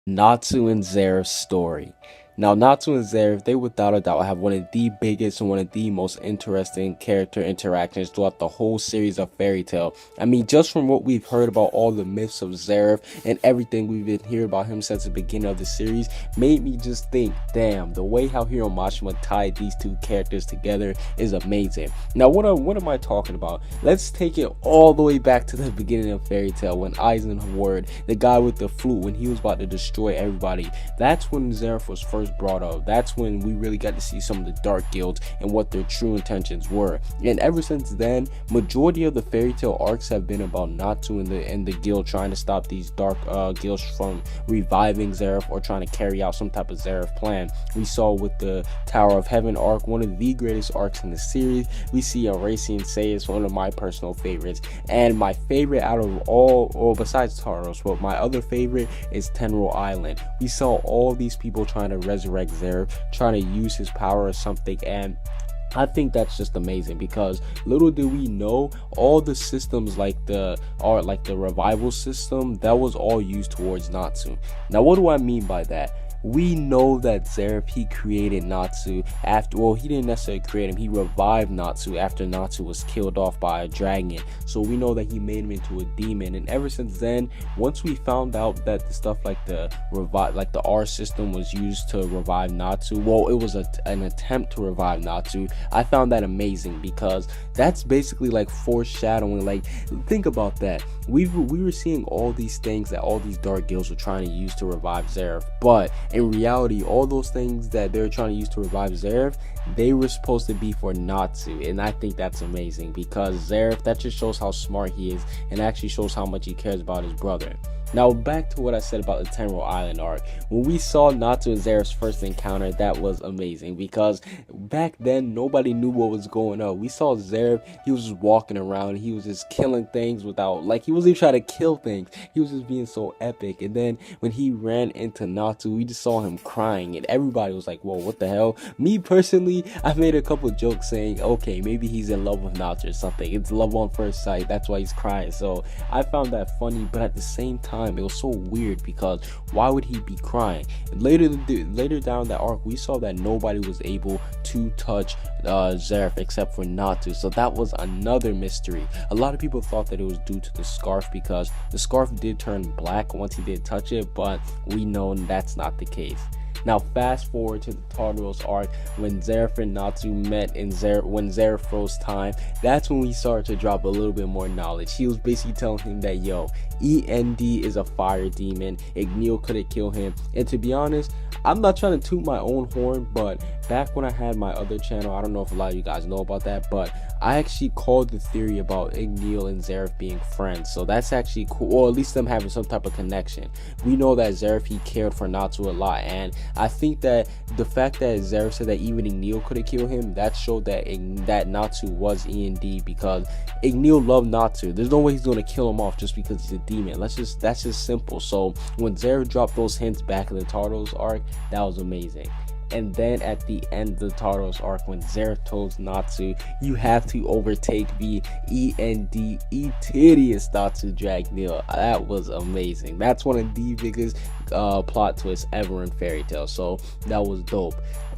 Natsu and Zeref's story. Now, Natsu and Zeref, they without a doubt have one of the biggest and one of the most interesting character interactions throughout the whole series of Fairy Tail. I mean, just from what we've heard about all the myths of Zeref and everything we've been hearing about him since the beginning of the series, made me just think, damn, the way how Hiro Mashima tied these two characters together is amazing. Now, what am I talking about? Let's take it all the way back to the beginning of Fairy Tail when Eisenhwerd, the guy with the flute, when he was about to destroy everybody. That's when Zeref was first brought up. That's when we really got to see some of the dark guilds and what their true intentions were. And ever since then, majority of the Fairy Tail arcs have been about Natsu and the guild trying to stop these dark guilds from reviving Zeref or trying to carry out some type of Zeref plan. We saw with the Tower of Heaven arc, one of the greatest arcs in the series. We see Erasing Say is one of my personal favorites, and my favorite out of all, or besides Taros, but my other favorite is Tenro Island. We saw all these people trying to resurrect Zeref, trying to use his power or something, and I think that's just amazing because little do we know, all the systems like the revival system, that was all used towards Natsu. Now, what do I mean by that? We know that Zeref, he created Natsu after, well, he didn't necessarily create him, he revived Natsu after Natsu was killed off by a dragon. So we know that he made him into a demon, and ever since then, once we found out that the stuff like the R system was used to revive Natsu, well, it was an attempt to revive Natsu. I found that amazing because that's basically like foreshadowing. Like, think about that. We were seeing all these things that all these dark guilds were trying to use to revive Zeref, but in reality, all those things that they're trying to use to revive Zeref, they were supposed to be for Natsu. And I think that's amazing because Zeref, that just shows how smart he is and actually shows how much he cares about his brother. Now, back to what I said about the Tenro Island arc. When we saw Natsu and Zeref's first encounter, that was amazing because back then nobody knew what was going on. We saw Zeref, he was just walking around, he was just killing things without, like, he wasn't even trying to kill things, he was just being so epic. And then when he ran into Natsu, we just saw him crying and everybody was like, whoa, what the hell? Me personally, I made a couple jokes saying, okay, maybe he's in love with Natsu or something, it's love on first sight, that's why he's crying. So I found that funny, but at the same time, it was so weird because why would he be crying? Later down that arc, we saw that nobody was able to touch Zeref except for Natsu, so that was another mystery. A lot of people thought that it was due to the scarf because the scarf did turn black once he did touch it, but we know that's not the case. Now, fast forward to the Tartaros arc when Zeref and Natsu met and when Zeref froze time. That's when we started to drop a little bit more knowledge. He was basically telling him that, yo, END is a fire demon, Dragneel couldn't kill him. And to be honest, I'm not trying to toot my own horn, but back when I had my other channel, I don't know if a lot of you guys know about that, but I actually called the theory about Dragneel and Zeref being friends. So that's actually cool, or at least them having some type of connection. We know that Zeref, he cared for Natsu a lot, and I think that the fact that Zeref said that even Dragneel couldn't kill him, that showed that Natsu was END, because Dragneel loved Natsu. There's no way he's gonna kill him off just because he's a demon. That's just simple. So when Zeref dropped those hints back in the Tartaros arc, that was amazing. And then at the end of the Tartaros arc, when Zeref told Natsu, you have to overtake the END Eterius Natsu Dragneel, that was amazing. That's one of the biggest plot twists ever in Fairy Tail, so that was dope.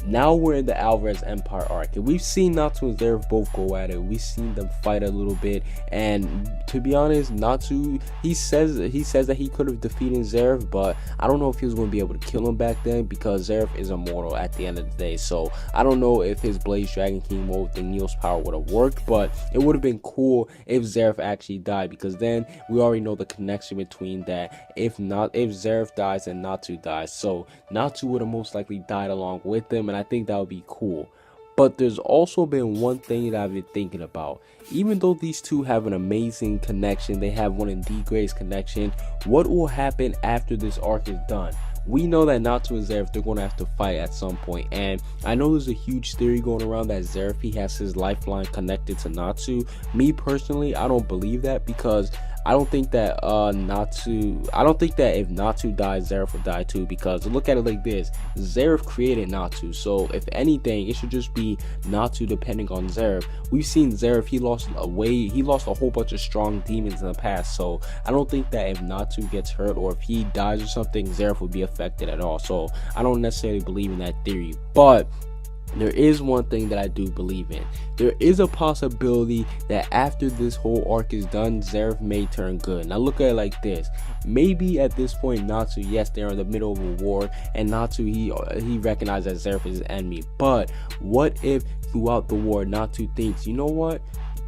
Now we're in the Alvarez Empire arc, and we've seen Natsu and Zeref both go at it. We've seen them fight a little bit, and to be honest, Natsu, he says that he could have defeated Zeref, but I don't know if he was going to be able to kill him back then because Zeref is immortal at the end of the day. So I don't know if his Blaze Dragon King mode with Dragneel's power would have worked, but it would have been cool if Zeref actually died, because then we already know the connection between that. If Zeref dies and Natsu dies, so Natsu would have most likely died along with them, and I think that would be cool. But there's also been one thing that I've been thinking about. Even though these two have an amazing connection, they have one of the greatest connection, what will happen after this arc is done? We know that Natsu and Zeref, they're going to have to fight at some point, and I know there's a huge theory going around that Zeref, he has his lifeline connected to Natsu. Me personally, I don't believe that, because I don't think that I don't think that if Natsu dies, Zeref will die too, because look at it like this: Zeref created Natsu, so if anything it should just be Natsu depending on Zeref. We've seen Zeref, he lost a whole bunch of strong demons in the past, so I don't think that if Natsu gets hurt or if he dies or something, Zeref would be affected at all. So I don't necessarily believe in that theory, but there is one thing that I do believe in. There is a possibility that after this whole arc is done, Zeref may turn good. Now look at it like this: maybe at this point Natsu, yes, they're in the middle of a war, and Natsu, he recognizes that Zeref is his enemy. But what if throughout the war Natsu thinks, you know what,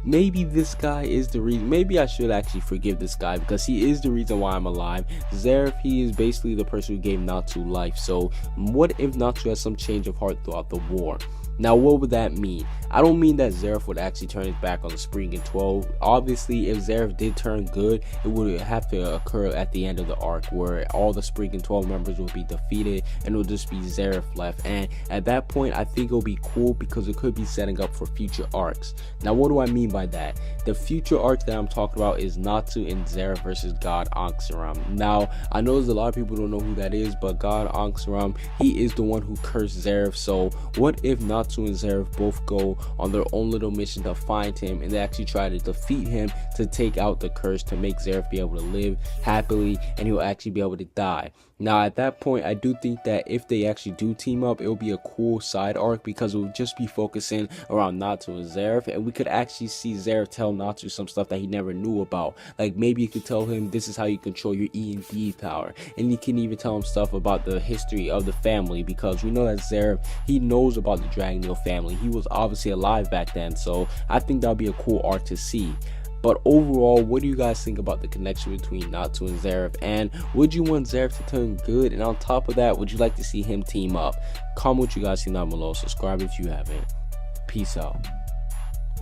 maybe this guy is the reason, maybe I should actually forgive this guy because he is the reason why I'm alive. Zeref, he is basically the person who gave Natsu life. So what if Natsu has some change of heart throughout the war? Now what would that mean? I don't mean that Zeref would actually turn his back on the Spriggan 12. Obviously, if Zeref did turn good, it would have to occur at the end of the arc where all the Spriggan 12 members will be defeated and it will just be Zeref left. And at that point, I think it'll be cool because it could be setting up for future arcs. Now what do I mean by that? The future arc that I'm talking about is Natsu and Zeref versus God Ancien. Now I know there's a lot of people who don't know who that is, but God Ancien, he is the one who cursed Zeref. So what if Natsu and Zeref both go on their own little mission to find him and they actually try to defeat him to take out the curse, to make Zeref be able to live happily and he'll actually be able to die. Now at that point, I do think that if they actually do team up, it will be a cool side arc because it will just be focusing around Natsu and Zeref, and we could actually see Zeref tell Natsu some stuff that he never knew about. Like maybe you could tell him this is how you control your E&D power, and you can even tell him stuff about the history of the family, because we know that Zeref, he knows about the Dragneel family. He was obviously alive back then, so I think that'll be a cool arc to see. But overall, what do you guys think about the connection between Natsu and Zeref? And would you want Zeref to turn good? And on top of that, would you like to see him team up? Comment what you guys think down below. Subscribe if you haven't. Peace out.